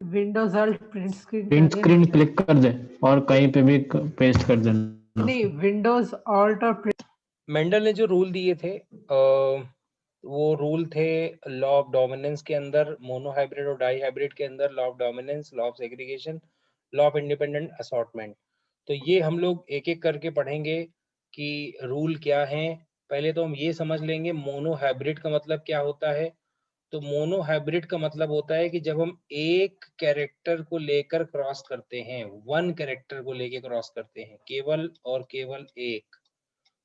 Windows alt print screen print करके screen नीचे click कर दे और कहीं पे भी पेस्ट कर देना। नहीं, विंडोज ऑल्ट और प्रिंट। मेंडल ने जो रूल दिए थे वो रूल थे लॉ ऑफ डोमिनेंस के अंदर, मोनो हाइब्रिड और डाई हाइब्रिड के अंदर law of dominance, law of segregation, law of independent assortment. तो ये हम लोग एक एक करके पढ़ेंगे कि रूल क्या हैं। पहले तो हम ये समझ लेंगे मोनो हाइब्रिड का मतलब क्या होता है। तो मोनो हाइब्रिड का मतलब होता है कि जब हम एक कैरेक्टर को लेकर क्रॉस करते हैं, वन कैरेक्टर को लेकर क्रॉस करते हैं, केवल और केवल एक,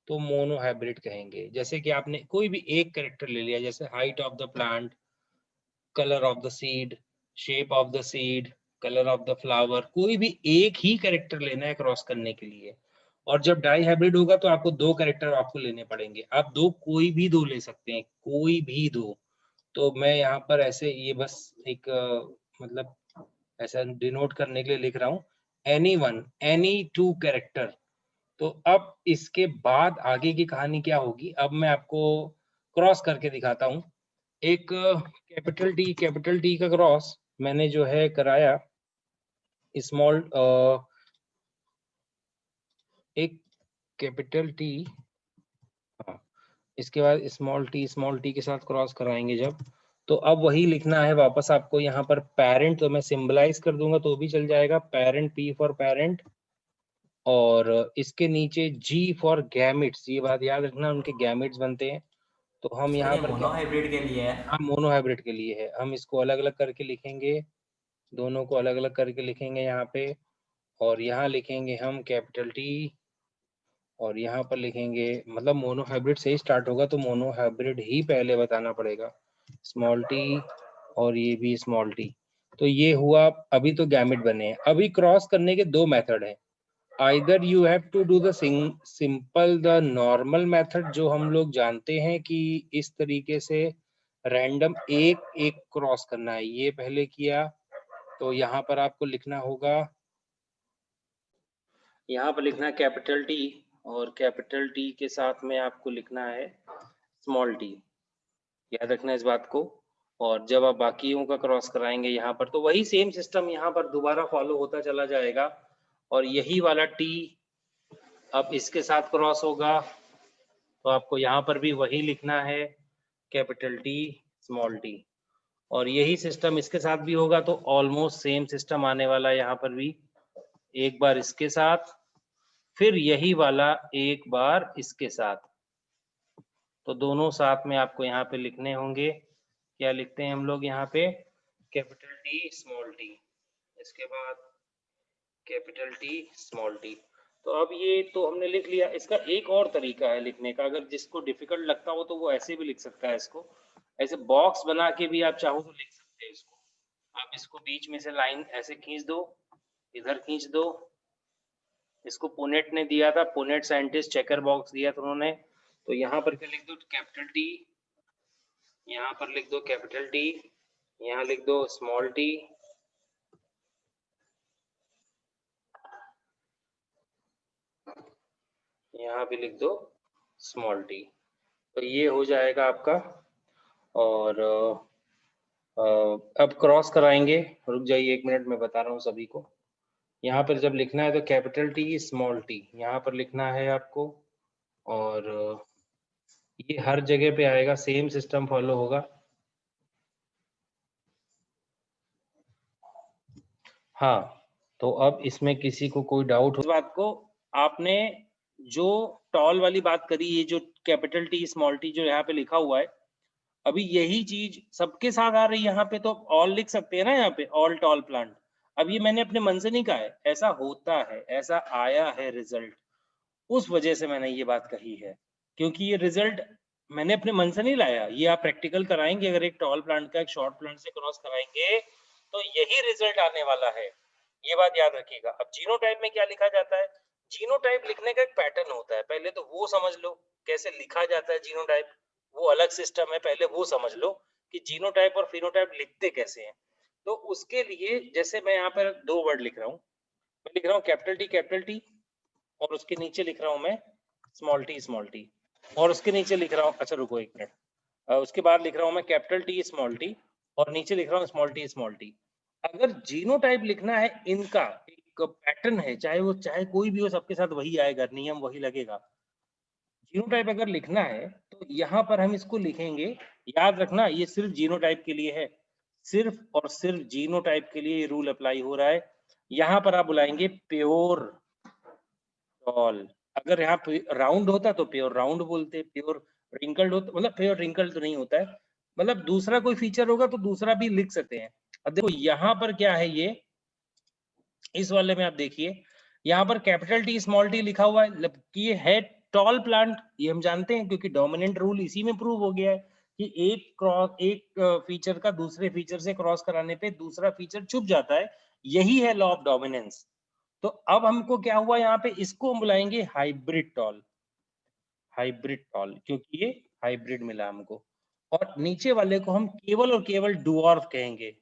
तो मोनो हाइब्रिड कहेंगे। जैसे कि आपने कोई भी एक कैरेक्टर ले लिया, जैसे height of the plant, colour of the seed, shape of the seed, colour of the flower, कोई भी एक ही कैरेक्टर लेना है क्रॉस करने के लिए। और जब डाई हाइब्रिड होगा तो आपको दो कैरेक्टर आपको लेने पड़ेंगे। आप दो कोई भी दो ले सकते हैं, कोई भी दो। तो मैं यहाँ पर ऐसे ये बस एक मतलब ऐसा डिनोट करने के लिए लिख रहा हूँ, any one, any two character. तो अब इसके बाद आगे की कहानी क्या होगी, अब मैं आपको क्रॉस करके दिखाता हूँ। एक कैपिटल टी का क्रॉस मैंने जो है कराया स्मॉल, एक कैपिटल टी, हाँ, इसके बाद स्मॉल टी के साथ क्रॉस कराएंगे जब, तो अब वही लिखना है वापस आपको यहाँ पर पेरेंट। तो मैं सिंबलाइज कर दूंगा तो भी चल जाएगा, पेरेंट, पी फॉर पेरेंट, और इसके नीचे जी फॉर गैमिट्स। ये बात याद रखना, उनके गैमिट्स बनते हैं। तो हम यहाँ पर मोनो हाइब्रिड के लिए है। हाँ, मोनो हाइब्रिड के लिए है। हम इसको अलग अलग करके लिखेंगे, दोनों को अलग अलग करके लिखेंगे यहाँ पे, और यहाँ लिखेंगे हम कैपिटल टी, और यहाँ पर लिखेंगे, मतलब मोनो हाइब्रिड से ही स्टार्ट होगा तो मोनो हाइब्रिड ही पहले बताना पड़ेगा, स्मॉल टी, और ये भी स्मॉल टी। तो ये हुआ, अभी तो गैमिट बने हैं। अभी क्रॉस करने के दो मेथड हैं, either you have to do the simple the normal method, जो हम लोग जानते हैं कि इस तरीके से रैंडम एक एक क्रॉस करना है, ये पहले किया। तो यहाँ पर आपको लिखना होगा, यहाँ पर लिखना है कैपिटल टी, और कैपिटल टी के साथ में आपको लिखना है स्मॉल टी, याद रखना इस बात को। और जब आप बाकियों का क्रॉस कराएंगे यहाँ पर, तो वही सेम सिस्टम यहाँ पर दोबारा फॉलो होता चला जाएगा, और यही वाला टी अब इसके साथ क्रॉस होगा, तो आपको यहाँ पर भी वही लिखना है, कैपिटल टी, स्मॉल टी। और यही सिस्टम इसके साथ भी होगा, तो ऑलमोस्ट सेम सिस्टम आने वाला है यहाँ पर भी, एक बार इसके साथ, फिर यही वाला एक बार इसके साथ। तो दोनों साथ में आपको यहाँ पे लिखने होंगे। क्या लिखते हैं हम लोग यहाँ पे, कैपिटल टी, स्मॉल टी, इसके बाद कैपिटल टी, स्मॉल टी। तो अब ये तो हमने लिख लिया। इसका एक और तरीका है लिखने का, अगर जिसको डिफिकल्ट लगता हो तो वो ऐसे भी लिख सकता है इसको, ऐसे बॉक्स बना के भी आप चाहो तो लिख सकते हैं इसको। आप इसको बीच में से लाइन ऐसे खींच दो, इधर खींच दो। इसको पुनेट ने दिया था, पुनेट साइंटिस्ट, चेकर बॉक्स दिया था उन्होंने। तो यहाँ पर क्या लिख दो, कैपिटल टी, यहाँ पर लिख दो कैपिटल टी, यहाँ लिख दो स्मॉल टी, यहाँ भी लिख दो स्मॉल टी। तो ये हो जाएगा आपका। और अब क्रॉस कराएंगे, रुक जाइए एक मिनट, मैं बता रहा हूँ सभी को। यहाँ पर जब लिखना है तो कैपिटल टी, स्मॉल टी यहाँ पर लिखना है आपको, और ये हर जगह पे आएगा, सेम सिस्टम फॉलो होगा। हाँ, तो अब इसमें किसी को कोई डाउट हो इस बात को, आपने जो टॉल वाली बात करी, ये जो कैपिटल टी, स्मॉल टी जो यहाँ पे लिखा हुआ है, अभी यही चीज सबके साथ आ रही है यहाँ पे, तो ऑल लिख सकते हैं ना यहाँ पे, ऑल टॉल प्लांट। अब ये मैंने अपने मन से नहीं कहा है, ऐसा होता है, ऐसा आया है रिजल्ट, उस वजह से मैंने ये बात कही है, क्योंकि ये रिजल्ट मैंने अपने मन से नहीं लाया। ये आप प्रैक्टिकल कराएंगे, अगर एक टॉल प्लांट का एक शॉर्ट प्लांट से क्रॉस कराएंगे तो यही रिजल्ट आने वाला है, ये बात याद रखिएगा। अब जीनोटाइप में क्या लिखा जाता है, जीनोटाइप लिखने का एक पैटर्न होता है, पहले तो वो समझ लो कैसे लिखा जाता है जीनोटाइप, वो अलग सिस्टम है, पहले वो समझ लो कि जीनोटाइप और फिनोटाइप लिखते कैसे हैं। तो उसके लिए जैसे मैं यहाँ पर दो वर्ड लिख रहा हूँ, मैं लिख रहा हूँ कैपिटल टी, और उसके नीचे लिख रहा हूँ मैं स्मॉल टी, और उसके नीचे लिख रहा हूँ, अच्छा रुको एक मिनट, उसके बाद लिख रहा हूँ मैं कैपिटल टी, स्मॉल टी, और नीचे लिख रहा हूँ स्मॉल टी। अगर जीनोटाइप लिखना है, इनका एक पैटर्न है, चाहे कोई भी हो, सबके साथ वही आएगा, नियम वही लगेगा। जीनोटाइप अगर लिखना है तो यहाँ पर हम इसको लिखेंगे, याद रखना ये सिर्फ जीनोटाइप के लिए है, सिर्फ और सिर्फ जीनोटाइप के लिए ये रूल अप्लाई हो रहा है। यहाँ पर आप बुलाएंगे प्योर टॉल। अगर यहाँ पे राउंड होता तो प्योर राउंड बोलते, प्योर रिंकल्ड होता, मतलब प्योर रिंकल्ड तो नहीं होता है, मतलब दूसरा कोई फीचर होगा तो दूसरा भी लिख सकते हैं। अब देखो यहाँ पर क्या है, ये इस वाले में आप देखिए, यहाँ पर कैपिटल टी स्मॉल टी लिखा हुआ है, मतलब कि ये है टॉल प्लांट, ये हम जानते हैं क्योंकि डोमिनेंट रूल इसी में प्रूव हो गया है कि एक फीचर का दूसरे फीचर से क्रॉस कराने पे दूसरा फीचर छुप जाता है, यही है लॉ ऑफ डोमिनेंस। तो अब हमको क्या हुआ यहाँ पे, इसको हम बुलाएंगे हाइब्रिड टॉल, हाइब्रिड टॉल, क्योंकि ये हाइब्रिड मिला हमको। और नीचे वाले को हम केवल और केवल डुआर्फ कहेंगे।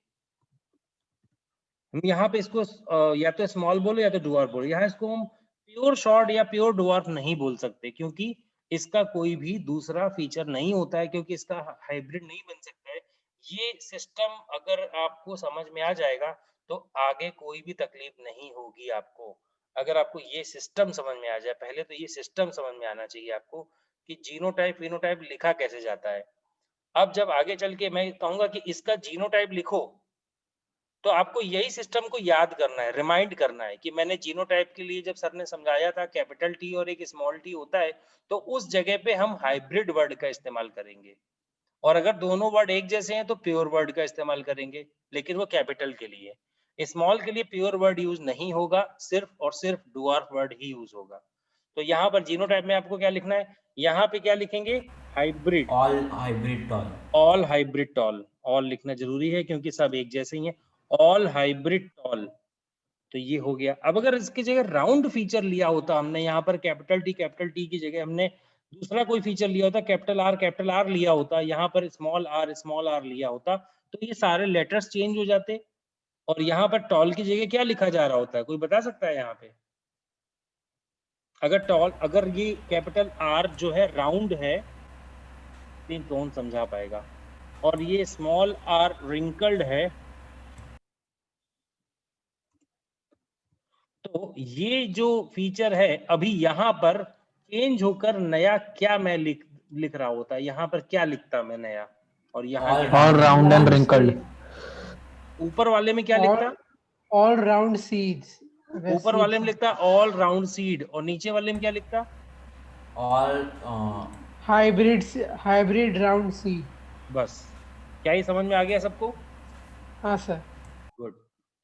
हम यहाँ पे इसको या तो स्मॉल बोलो या तो डुआर्फ बोलो, यहाँ इसको हम प्योर शॉर्ट या प्योर डुआर्फ नहीं बोल सकते, क्योंकि इसका कोई भी दूसरा फीचर नहीं होता है, क्योंकि इसका हाइब्रिड नहीं बन सकता है। ये सिस्टम अगर आपको समझ में आ जाएगा तो आगे कोई भी तकलीफ नहीं होगी आपको। अगर आपको ये सिस्टम समझ में आ जाए, पहले तो ये सिस्टम समझ में आना चाहिए आपको कि जीनोटाइप फिनोटाइप लिखा कैसे जाता है। अब जब आगे चल के मैं कहूंगा कि इसका जीनोटाइप लिखो, तो आपको यही सिस्टम को याद करना है, रिमाइंड करना है कि मैंने जीनोटाइप के लिए जब सर ने समझाया था कैपिटल टी और एक स्मॉल टी होता है, तो उस जगह पे हम हाइब्रिड वर्ड का इस्तेमाल करेंगे, और अगर दोनों वर्ड एक जैसे हैं तो प्योर वर्ड का इस्तेमाल करेंगे, लेकिन वो कैपिटल के लिए। स्मॉल के लिए प्योर वर्ड यूज नहीं होगा, सिर्फ और सिर्फ डुआर्फ वर्ड ही यूज होगा। तो यहाँ पर जीनोटाइप में आपको क्या लिखना है, यहाँ पे क्या लिखेंगे, hybrid, all hybrid tall, all hybrid tall, all लिखना जरूरी है क्योंकि सब एक जैसे ही हैं, ऑल हाइब्रिड टॉल। तो ये हो गया। अब अगर इसकी जगह राउंड फीचर लिया होता हमने, यहाँ पर कैपिटल टी की जगह हमने दूसरा कोई फीचर लिया होता, कैपिटल आर लिया होता, यहाँ पर स्मॉल आर लिया होता, तो ये सारे लेटर्स चेंज हो जाते, और यहाँ पर टॉल की जगह क्या लिखा जा रहा होता है, कोई बता सकता है यहाँ पे? अगर ये कैपिटल आर जो है राउंड है, तो कौन समझा पाएगा, और ये स्मॉल आर रिंकल्ड है, तो ये जो फीचर है अभी यहाँ पर चेंज होकर नया क्या मैं लिख रहा होता, यहाँ पर क्या लिखता मैं नया, और यहाँ ऑल राउंड एंड रिंकल्ड। ऊपर वाले में क्या लिखता, ऑल राउंड सीड्स, ऊपर वाले में लिखता ऑल राउंड सीड, और नीचे वाले में क्या लिखता, ऑल हाइब्रिड राउंड सीड। बस, क्या ये समझ में आ गया सबको? हाँ सर। गुड।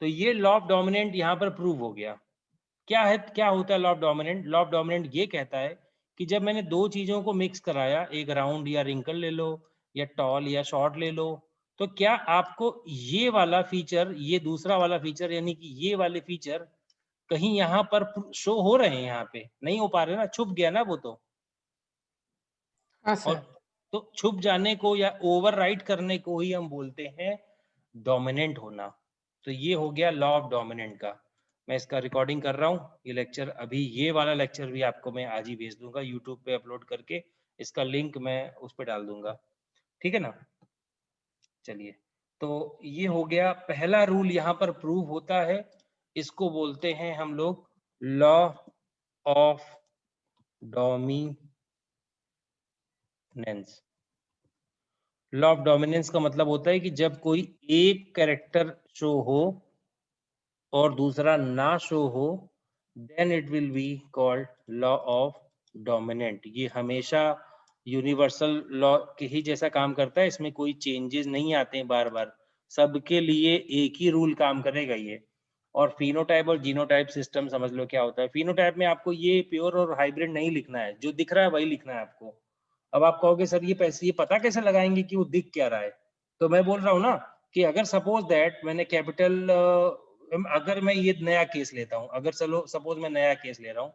तो ये लॉ ऑफ डोमिनेंट यहाँ पर प्रूव हो गया। क्या होता है law of dominant? Law of dominant ये कहता है कि जब मैंने दो चीजों को मिक्स कराया, एक राउंड या रिंकल ले लो, या टॉल या शॉर्ट ले लो, तो क्या आपको ये वाला फीचर, ये दूसरा वाला फीचर, यानी कि ये वाले फीचर कहीं यहाँ पर शो हो रहे हैं? यहाँ पे नहीं हो पा रहे ना, छुप गया ना वो तो। हाँ और सर। तो छुप जाने को या ओवरराइड करने को ही हम बोलते हैं डोमिनेंट होना। तो ये हो गया लॉ ऑफ डोमिनेंट का। मैं इसका रिकॉर्डिंग कर रहा हूँ, ये लेक्चर अभी, ये वाला लेक्चर भी आपको मैं आज ही भेज दूंगा यूट्यूब पे अपलोड करके, इसका लिंक मैं उस पर डाल दूंगा, ठीक है ना? चलिए, तो ये हो गया पहला रूल, यहाँ पर प्रूव होता है, इसको बोलते हैं हम लोग law of dominance. Law of dominance का मतलब होता है कि जब कोई एक कैरेक्टर शो हो और दूसरा ना शो हो, then it will be called law of dominant. ये हमेशा यूनिवर्सल लॉ के ही जैसा काम करता है, इसमें कोई चेंजेस नहीं आते हैं बार बार, सबके लिए एक ही रूल काम करेगा ये। और फिनोटाइप और जीनोटाइप सिस्टम समझ लो क्या होता है। फिनोटाइप में आपको ये प्योर और हाइब्रिड नहीं लिखना है, जो दिख रहा है वही लिखना है आपको। अब आप कहोगे सर ये पता कैसे लगाएंगे कि वो दिख क्या रहा है? तो मैं बोल रहा हूँ ना कि अगर सपोज दैट मैंने कैपिटल, अगर मैं ये नया केस लेता हूँ, अगर चलो सपोज मैं नया केस ले रहा हूँ,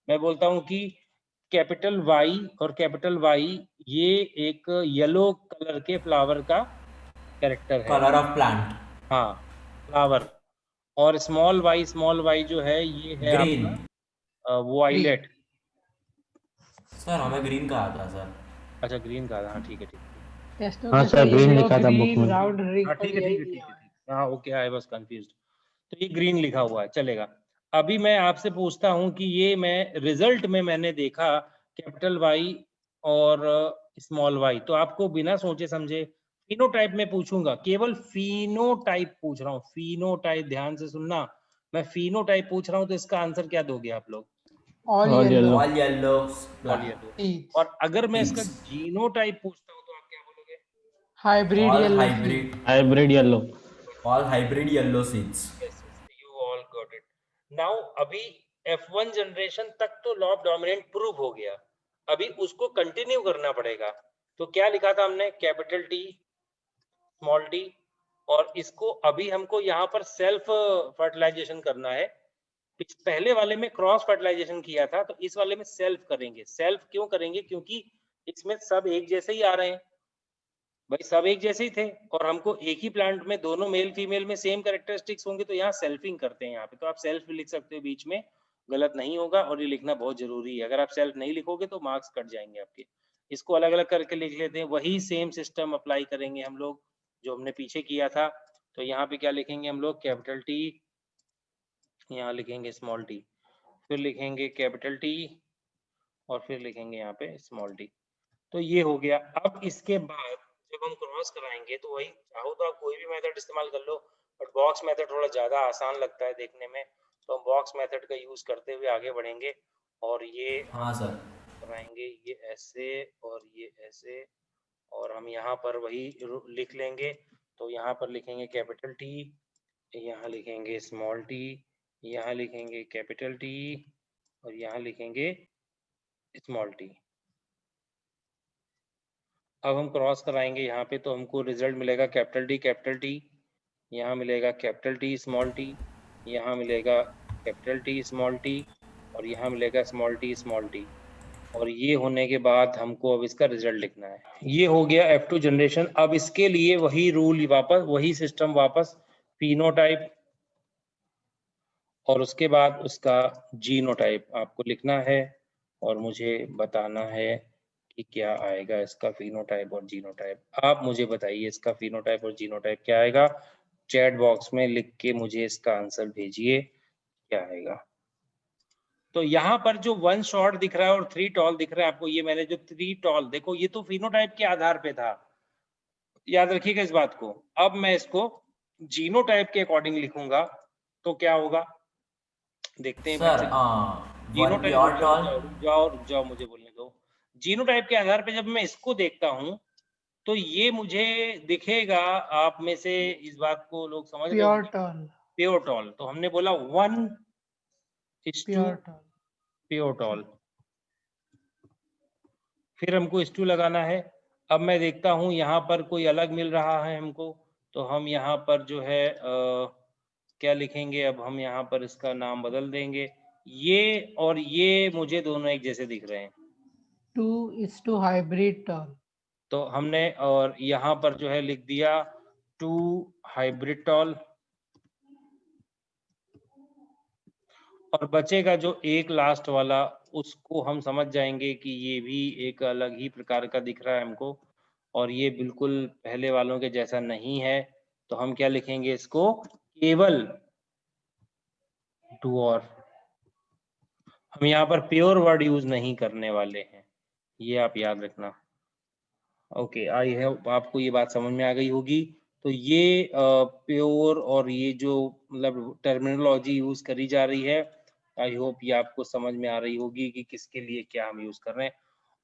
मैं बोलता हूँ कि कैपिटल वाई और कैपिटल वाई ये एक येलो कलर के फ्लावर का कैरेक्टर है, कलर ऑफ प्लांट, हाँ फ्लावर, और स्मॉल वाई जो है ये है ग्रीन। आपका वायलेट। सर हमें ग्रीन कहा था सर। अच्छा ग्रीन का, हाँ ठीक है ठीक है। टेस्टों हाँ में सर, तो ग्रीन येलो लिखा था बुक ग्रीन में। राउंड रिंग हाँ ठीक है ठीक है ठीक है। हाँ ओके, आई वाज कंफ्यूज्ड। तो ये ग्रीन लिखा हुआ है, चलेगा। अभी मैं आपसे पूछता हूँ कि ये मैं रिजल्ट में मैंने देखा कैपिटल वाई और स्मॉल वाई, तो आपको बिना सोचे समझे फिनोटाइप में पूछूंगा, केवल फिनोटाइप पूछ रहा हूँ, फिनोटाइप, ध्यान से सुनना, मैं फिनोटाइप पूछ रहा हूँ, तो इसका आंसर क्या दोगे आप लोग? All All yellow yellow. All yellow all yellow. seeds. और अगर मैं इसका Seeds. जीनोटाइप पूछता हूँ तो आप क्या बोलोगे? Hybrid all yellow hybrid, seeds. Hybrid yellow. All hybrid yellow seeds. Yes, yes, you all got it. Now अभी F1 जनरेशन तक तो लॉ ऑफ डोमिनेंट प्रूव हो गया, अभी उसको कंटिन्यू करना पड़ेगा। तो क्या लिखा था हमने? कैपिटल टी, स्मॉल टी, और इसको अभी हमको यहाँ पर सेल्फ फर्टिलाइजेशन करना है। पहले वाले में क्रॉस फर्टिलाइजेशन किया था, तो इस वाले में सेल्फ करेंगे। सेल्फ क्यों करेंगे? क्योंकि इसमें सब एक जैसे ही आ रहे हैं भाई, सब एक जैसे ही थे, और हमको एक ही प्लांट में दोनों मेल फीमेल में सेम कैरेक्टरिस्टिक्स होंगे, तो यहाँ सेल्फिंग करते हैं। यहाँ पे तो आप सेल्फ भी लिख सकते हो बीच में, गलत नहीं होगा, और ये लिखना बहुत जरूरी है। अगर आप सेल्फ नहीं लिखोगे तो मार्क्स कट जाएंगे आपके। इसको अलग अलग करके लिख लेते हैं, वही सेम सिस्टम अप्लाई करेंगे हम लोग जो हमने पीछे किया था। तो यहाँ पे क्या लिखेंगे हम लोग? कैपिटल टी, यहाँ लिखेंगे स्मॉल टी, फिर लिखेंगे कैपिटल टी, और फिर लिखेंगे यहाँ पे स्मॉल टी। तो ये हो गया। अब इसके बाद जब हम क्रॉस कराएंगे तो वही, चाहो तो आप कोई भी मेथड इस्तेमाल कर लो, बट बॉक्स मेथड थोड़ा ज्यादा आसान लगता है देखने में, तो हम बॉक्स मेथड का यूज करते हुए आगे बढ़ेंगे। और ये हाँ हम सर। कराएंगे ये ऐसे और ये ऐसे, और हम यहाँ पर वही लिख लेंगे। तो यहाँ पर लिखेंगे कैपिटल टी, यहाँ लिखेंगे स्मॉल टी, यहाँ लिखेंगे कैपिटल टी, और यहाँ लिखेंगे स्मॉल टी। अब हम क्रॉस कराएंगे यहाँ पे, तो हमको रिजल्ट मिलेगा कैपिटल टी, यहाँ मिलेगा कैपिटल टी स्मॉल टी, यहाँ मिलेगा कैपिटल टी स्मॉल टी, और यहाँ मिलेगा स्मॉल टी। और ये होने के बाद हमको अब इसका रिजल्ट लिखना है। ये हो गया F2 जनरेशन। अब इसके लिए वही रूल वापस, वही सिस्टम वापस, फिनोटाइप, और उसके बाद उसका जीनोटाइप आपको लिखना है, और मुझे बताना है कि क्या आएगा इसका फिनोटाइप और जीनोटाइप। आप मुझे बताइए इसका फिनोटाइप और जीनोटाइप क्या आएगा, चैट बॉक्स में लिख के मुझे इसका आंसर भेजिए, क्या आएगा। तो यहाँ पर जो 1 शॉर्ट दिख रहा है और 3 टॉल दिख रहा है आपको, ये मैंने जो 3 टॉल, देखो ये तो फिनोटाइप के आधार पे था, याद रखिएगा इस बात को। अब मैं इसको जीनोटाइप के अकॉर्डिंग लिखूंगा तो क्या होगा, देखते हैं सर बच्चे। One genotype, pure tall. रुक जाओ मुझे बोलने दो। जीनोटाइप के आधार पे जब मैं इसको देखता हूं तो ये मुझे दिखेगा, आप में से इस बात को लोग समझ रहे Pure होंगे, tall. Pure tall. तो हमने बोला 1:2 Pure tall. प्योर टॉल, फिर हमको इस 2 लगाना है। अब मैं देखता हूं यहाँ पर कोई अलग मिल रहा है हमको, तो हम यहाँ पर जो है क्या लिखेंगे, अब हम यहाँ पर इसका नाम बदल देंगे, ये और ये मुझे दोनों एक जैसे दिख रहे हैं, 2:2 hybrid tall. तो हमने और यहाँ पर जो है लिख दिया 2 हाइब्रिड टॉल। और बचेगा जो एक लास्ट वाला, उसको हम समझ जाएंगे कि ये भी एक अलग ही प्रकार का दिख रहा है हमको, और ये बिल्कुल पहले वालों के जैसा नहीं है। तो हम क्या लिखेंगे इसको, केवल 2 और, हम यहाँ पर प्योर वर्ड यूज नहीं करने वाले हैं, ये आप याद रखना। ओके, आई होप आपको ये बात समझ में आ गई होगी। तो ये प्योर और ये जो मतलब टर्मिनोलॉजी यूज करी जा रही है, आई होप ये आपको समझ में आ रही होगी कि किसके लिए क्या हम यूज कर रहे हैं।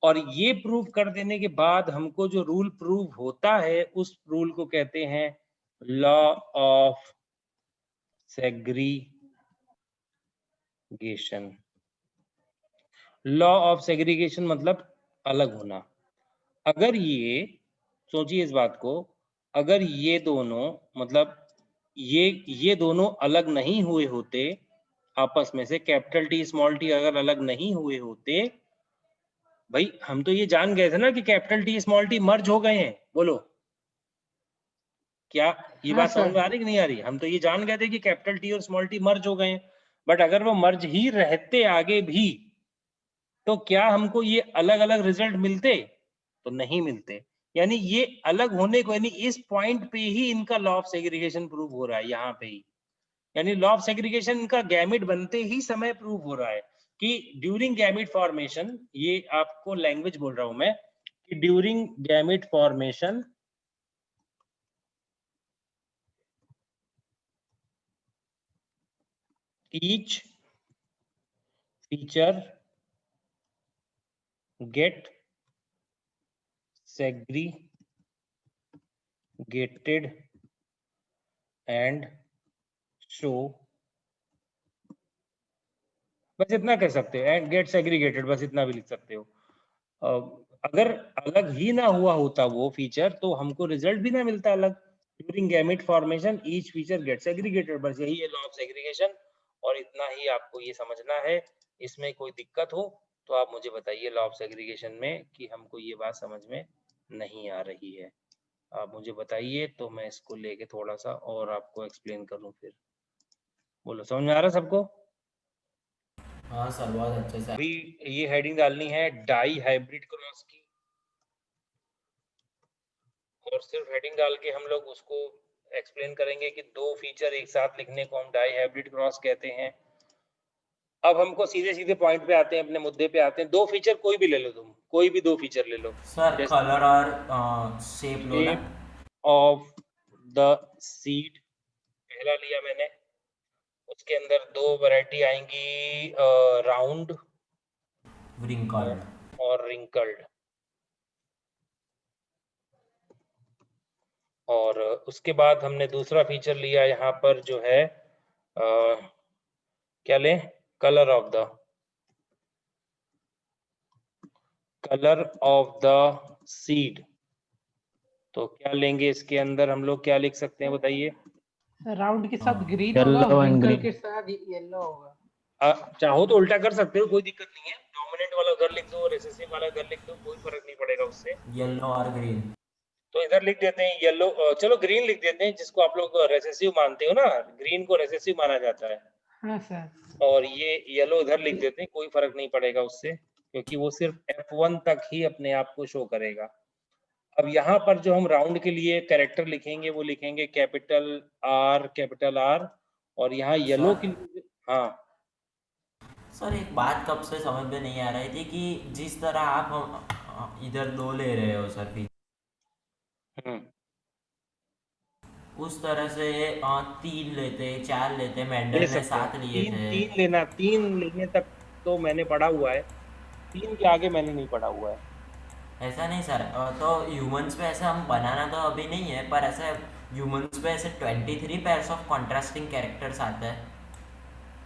और ये प्रूव कर देने के बाद हमको जो रूल प्रूव होता है, उस रूल को कहते हैं law of segregation. Law of segregation मतलब अलग होना। अगर ये, सोचिए इस बात को, अगर ये दोनों मतलब ये दोनों अलग नहीं हुए होते आपस में से, कैपिटल टी स्मॉल टी अगर अलग नहीं हुए होते, भाई हम तो ये जान गए थे ना कि कैपिटल टी स्मॉल टी मर्ज हो गए हैं, बोलो क्या ये हाँ बात समझ सर. में आ रही कि नहीं आ रही? हम तो ये जान गए थे कि कैपिटल टी और स्मॉल टी मर्ज हो गए हैं, बट अगर वो मर्ज ही रहते आगे भी, तो क्या हमको ये अलग अलग रिजल्ट मिलते? तो नहीं मिलते। यानी ये अलग होने को, यानी इस पॉइंट पे ही इनका लॉ ऑफ सेग्रीगेशन प्रूव हो रहा है, यहाँ पे ही। यानी लॉ ऑफ सेग्रीगेशन इनका गैमेट बनते ही समय प्रूव हो रहा है कि ड्यूरिंग गैमेट फॉर्मेशन, ये आपको लैंग्वेज बोल रहा हूं मैं, कि during gamete formation each feature get segregated and show, बस इतना कह सकते हो, एंड गेट सेग्रीगेटेड, बस इतना भी लिख सकते हो। अगर अलग ही ना हुआ होता वो फीचर तो हमको रिजल्ट भी ना मिलता अलग। During gamete formation each feature gate segregated, बस यही है लॉ ऑफ सेग्रीगेशन, और इतना ही आपको ये समझना है। इसमें कोई दिक्कत हो तो आप मुझे बताइए लॉ ऑफ सेग्रीगेशन में कि हमको ये बात समझ में नहीं आ रही है, आप मुझे बताइए तो मैं इसको लेके थोड़ा सा और आपको एक्सप्लेन करूं फिर। बोलो, समझ में आ रहा है सबको? हाँ सर, बहुत अच्छे से। अभी ये हेडिंग डालनी है डाई हाइब्रिड क्रॉस की, और सिर्फ हेडिंग डाल के हम लोग उसको एक्सप्लेन करेंगे कि दो फीचर एक साथ लिखने को हम डाई हाइब्रिड क्रॉस कहते हैं। अब हमको सीधे सीधे पॉइंट पे आते हैं, अपने मुद्दे पे आते हैं। दो फीचर कोई भी ले लो, तुम कोई भी दो फीचर ले लो। सर कलर और शेप लो ना। ऑफ द सीड पहला लिया मैंने, उसके अंदर दो वैरायटी आएंगी, राउंड रिंकल्ड। और रिंकल्ड। और उसके बाद हमने दूसरा फीचर लिया यहाँ पर जो है क्या लें, कलर ऑफ द सीड। तो क्या लेंगे इसके अंदर, हम लोग क्या लिख सकते हैं बताइए? राउंड के साथ हाँ, ग्रीन होगा, yellow and रिंकल green. के साथ येलो होगा। चाहो तो उल्टा कर सकते हो, कोई दिक्कत नहीं है। डोमिनेंट वाला उधर लिख दो, रिसेसिव वाला इधर लिख दो, कोई फर्क नहीं पड़ेगा उससे। येलो और ग्रीन। तो इधर लिख देते हैं येलो, चलो ग्रीन लिख देते हैं, जिसको आप लोग रेसेसिव मानते हो ना, ग्रीन को रेसेसिव माना जाता है। हाँ सर। और ये येलो इधर लिख देते हैं, कोई फर्क नहीं पड़ेगा उससे, क्योंकि वो सिर्फ F1 तक ही अपने आप को शो करेगा। अब यहाँ पर जो हम राउंड के लिए कैरेक्टर लिखेंगे वो लिखेंगे कैपिटल आर, और यहाँ येलो के लिए, हाँ सर एक बात कब से समझ में नहीं आ रही थी कि जिस तरह आप इधर दो ले रहे हो सर फीचर, उस तरह से तीन लेते, चार लेते, ले मेंडल ने सकते हैं। 7 लिए थे। तीन लेने तक तो मैंने पढ़ा हुआ है, तीन के आगे मैंने नहीं पढ़ा हुआ है। ऐसा नहीं सर, तो ह्यूमंस पे ऐसे हम बनाना तो अभी नहीं है, पर ऐसे ह्यूमंस पे ऐसे 23 पेयर्स ऑफ कॉन्ट्रास्टिंग कैरेक्टर्स आते हैं।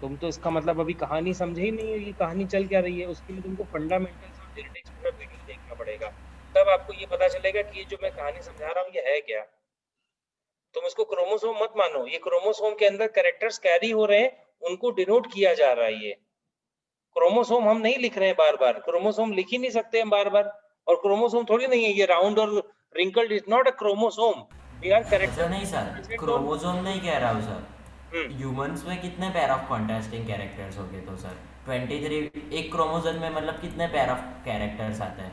तुम तो इसका मतलब अभी कहानी समझे ही नहीं हो, ये कहानी चल क्या रही है। उसके लिए तुमको फंडामेंटल्स ऑफ जेनेटिक्स पूरा वीडियो देखना पड़ेगा, तब आपको ये पता चलेगा कि ये जो मैं कहानी समझा रहा हूँ ये है क्या। तुम इसको क्रोमोसोम मत मानो, ये क्रोमोसोम के अंदर कैरेक्टर्स कैरी हो रहे हैं, उनको डिनोट किया जा रहा है। ये क्रोमोसोम हम नहीं लिख रहे हैं बार बार, क्रोमोसोम लिख ही नहीं सकते हम बार बार। और क्रोमोसोम थोड़ी नहीं है ये, राउंड और wrinkled is not a chromosome, they are ऐसा कैरेक्टर। नहीं सर, क्रोमोसोम नहीं कह रहा हूँ सर। ह्यूमंस में कितने पेयर ऑफ कॉन्ट्रास्टिंग कैरेक्टर्स हो गए तो सर 23, एक क्रोमोसोम में मतलब कितने पेयर ऑफ कैरेक्टर्स आते हैं?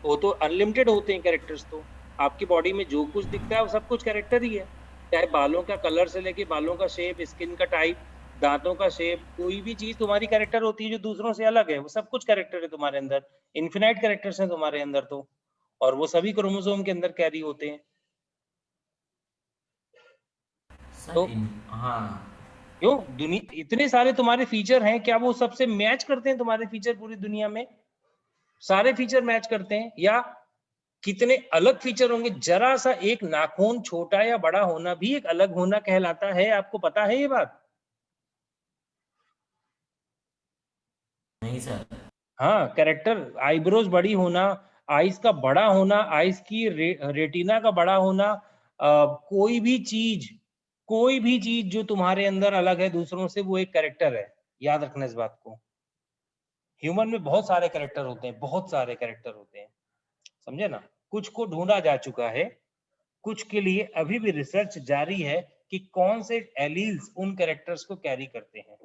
वो तो अनलिमिटेड होते हैं कैरेक्टर्स, तो आपकी बॉडी में जो कुछ दिखता है वो सब कुछ कैरेक्टर ही है। चाहे बालों का कलर से लेके बालों का शेप, स्किन का टाइप, दांतों का शेप, कोई भी चीज तुम्हारी कैरेक्टर होती है जो दूसरों से अलग है, वो सब कुछ कैरेक्टर है तुम्हारे अंदर। इन्फिनाइट कैरेक्टर्स हैं तुम्हारे अंदर तो, और वो सभी क्रोमोसोम के अंदर कैरी होते हैं। सर तो हाँ। क्यों दुनिया इतने सारे तुम्हारे फीचर हैं, क्या वो सबसे मैच करते हैं? तुम्हारे फीचर पूरी दुनिया में सारे फीचर मैच करते हैं, या कितने अलग फीचर होंगे? जरा सा एक नाखून छोटा या बड़ा होना भी एक अलग होना कहलाता है, आपको पता है ये बात? नहीं सर। हाँ, कैरेक्टर, आईब्रोज बड़ी होना, आईज का बड़ा होना, आईज की रेटिना का बड़ा होना, कोई भी चीज जो तुम्हारे अंदर अलग है दूसरों से, वो एक कैरेक्टर है। याद रखना इस बात को। ह्यूमन में बहुत सारे कैरेक्टर होते हैं, बहुत सारे कैरेक्टर होते हैं, समझे ना? कुछ को ढूंढा जा चुका है, कुछ के लिए अभी भी रिसर्च जारी है कि कौन से एलील्स उन कैरेक्टर्स को कैरी करते हैं।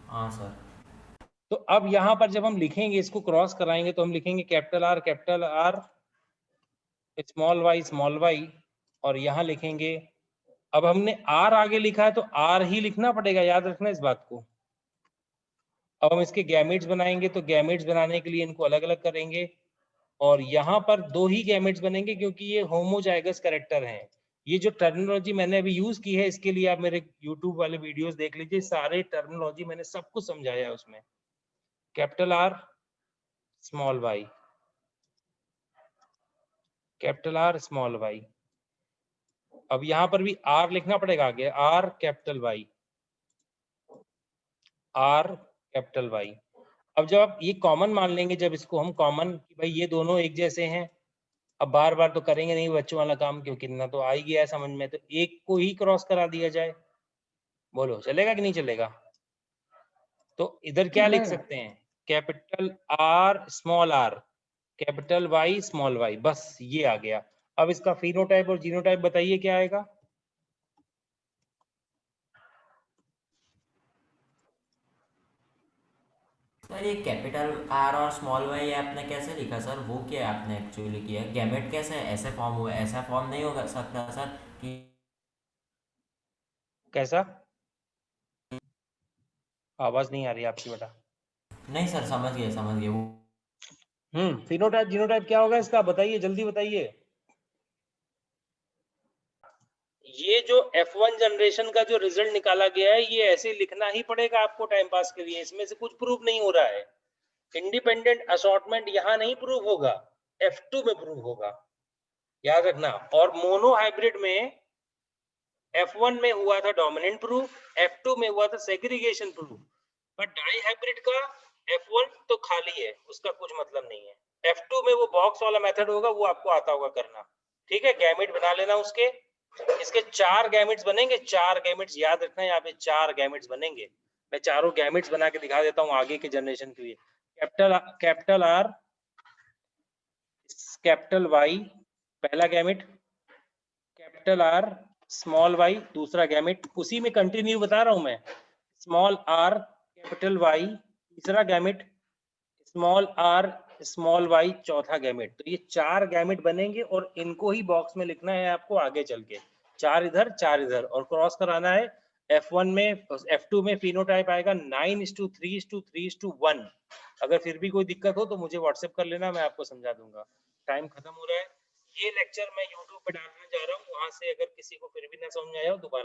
हाँ सर। तो अब यहाँ पर जब हम लिखेंगे, इसको क्रॉस कराएंगे, तो हम लिखेंगे कैपिटल आर स्मॉल वाई, और यहाँ लिखेंगे, अब हमने आर आगे लिखा है तो आर ही लिखना पड़ेगा, याद रखना इस बात को। अब हम इसके गैमेट्स बनाएंगे, तो गैमेट्स बनाने के लिए इनको अलग अलग करेंगे, और यहाँ पर 2 ही गैमेट्स बनेंगे क्योंकि ये होमोजाइगस कैरेक्टर हैं। ये जो टर्मिनोलॉजी मैंने अभी यूज की है, इसके लिए आप मेरे YouTube वाले वीडियोस देख लीजिए, सारे टर्मिनोलॉजी मैंने सब कुछ समझाया है उसमें। Capital R small Y, capital R small Y. अब यहाँ पर भी आर लिखना पड़ेगा आगे, R capital Y, R capital Y. अब जब आप ये कॉमन मान लेंगे, जब इसको हम कॉमन, भाई ये दोनों एक जैसे हैं, अब बार बार तो करेंगे नहीं बच्चों वाला काम, क्योंकि इतना तो आ ही गया है समझ में, तो एक को ही क्रॉस करा दिया जाए। बोलो चलेगा कि नहीं चलेगा? तो इधर क्या लिख सकते हैं, capital R small R, capital Y small Y, बस ये आ गया। अब इसका फिनोटाइप और जीनोटाइप बताइए क्या आएगा? सर ये कैपिटल आर और स्मॉल वाई आपने कैसे लिखा सर? वो क्या आपने एक्चुअली किया? गैमेट कैसे ऐसे फॉर्म हुआ? ऐसा फॉर्म नहीं हो सकता सर कि कैसा? आवाज नहीं आ रही आपकी बेटा। नहीं सर, समझ गए वो। फिनोटाइप जीनोटाइप क्या होगा इसका, बताइए जल्दी बताइए। ये जो F1 जनरेशन का जो रिजल्ट निकाला गया है, ये ऐसे लिखना ही पड़ेगा आपको टाइम पास के लिए, इसमें से कुछ प्रूव नहीं हो रहा है। इंडिपेंडेंट असॉर्टमेंट यहाँ नहीं प्रूव होगा, F2 में प्रूव होगा, याद रखना। और मोनो हाइब्रिड में F1 में हुआ था डोमिनेंट प्रूफ, F2 में हुआ था सेग्रीगेशन प्रूफ, पर डाई हाइब्रिड का F1 तो खाली है, उसका कुछ मतलब नहीं है। F2 में वो बॉक्स वाला मेथड होगा, वो आपको आता होगा करना। ठीक है, गैमेट बना लेना उसके, इसके 4 गैमेट्स बनेंगे, 4 गैमेट्स याद रखना, यहाँ पे 4 गैमेट्स बनेंगे। मैं चारों गैमेट्स बना के दिखा देता हूँ आगे के जनरेशन के लिए। कैपिटल आर कैपिटल वाई पहला gamete, capital R small Y दूसरा गैमेट, उसी में कंटिन्यू बता रहा हूं मैं। स्मॉल आर कैपिटल वाई तीसरा gamete, small R small Y चौथा गैमेट। तो ये 4 गैमेट बनेंगे और इनको ही बॉक्स में लिखना है आपको आगे चल के, 4 इधर 4 इधर, और क्रॉस कराना है। F1 में F2 में फिनोटाइप आएगा 9:3:3:1। अगर फिर भी कोई दिक्कत हो तो मुझे व्हाट्सएप कर लेना, मैं आपको समझा दूंगा। टाइम खत्म हो रहा है। ये लेक्चर मैं YouTube पे डालने जा रहा हूँ, वहां से अगर किसी को फिर भी ना समझ आया हो दोबारा